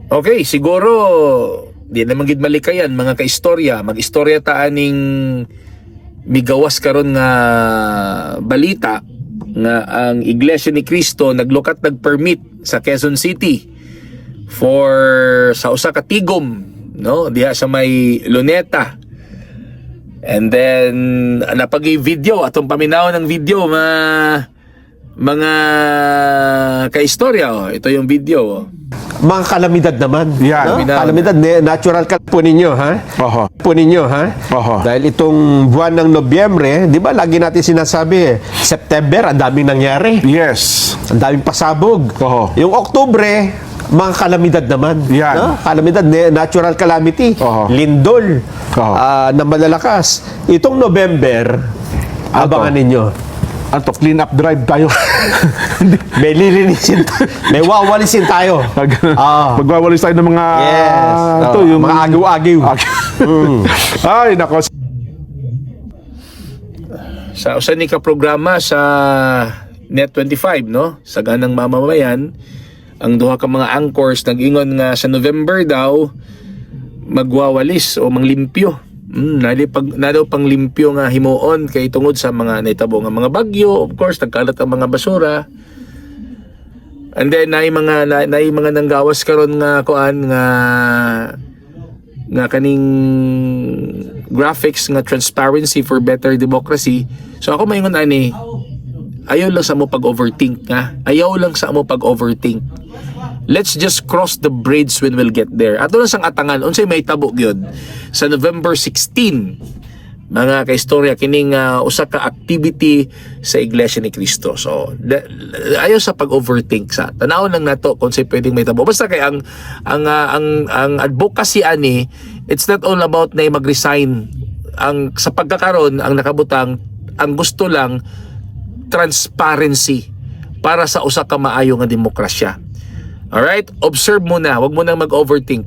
Okay, siguro di naman gid malikayan mga kaistorya, mag-istorya ta aning migawas karon nga balita nga ang Iglesia ni Cristo nagpermit sa Quezon City for sa usa ka tigom, no, diha sa may Luneta. And then napagi-video atong paminaw ng video mga kaistorya. Ito yung video. Mga kalamidad naman. Yan. No? Kalamidad, natural ka po ninyo, ha? Oho. Po ninyo, ha? Oho. Dahil itong buwan ng Nobyembre, di ba, lagi natin sinasabi, September, ang daming nangyari. Yes. Ang daming pasabog. Oho. Yung Oktubre, mga kalamidad naman. Yan. No? Kalamidad, natural calamity. Oho. Lindol, Oho. na malalakas. Itong November, abangan ninyo. Ano to? Clean up drive tayo. May lilinisin may wawalisin tayo. Magwawalis tayo ng mga... Yes. Ito, yung mga agiw-agiw. Ay, nako. Sa usa ni ka programa sa Net25, no, sa ganang mamamayan, ang duha ka mga anchors nag-ingon nga sa November daw magwawalis o manglimpyo. Na daw pang limpyo nga himuon kay tungod sa mga naitabo nga mga bagyo. Of course, nagkalat ang mga basura. And then naay mga nanggawas karon nga kuan nga kaning graphics nga transparency for better democracy. So ako maingon ani, ayaw lang sa mo pag-overthink nga. Ayaw lang sa mo pag-overthink. Let's just cross the bridge when we'll get there. Ato lang sang atangan, unsay may tabo gyud sa November 16. Mga kaistorya kining usa ka activity sa Iglesia ni Cristo. So ayaw sa pag-overthink sa. Tanaw lang nato kung say pwedeng may tabo. Basta kay ang advocacy ani, it's not all about na mag-resign. Ang sa pagkakaron ang nakabutang, ang gusto lang transparency para sa usa ka maayo nga demokrasya. Alright? Observe mo na, wag mo nang mag-overthink.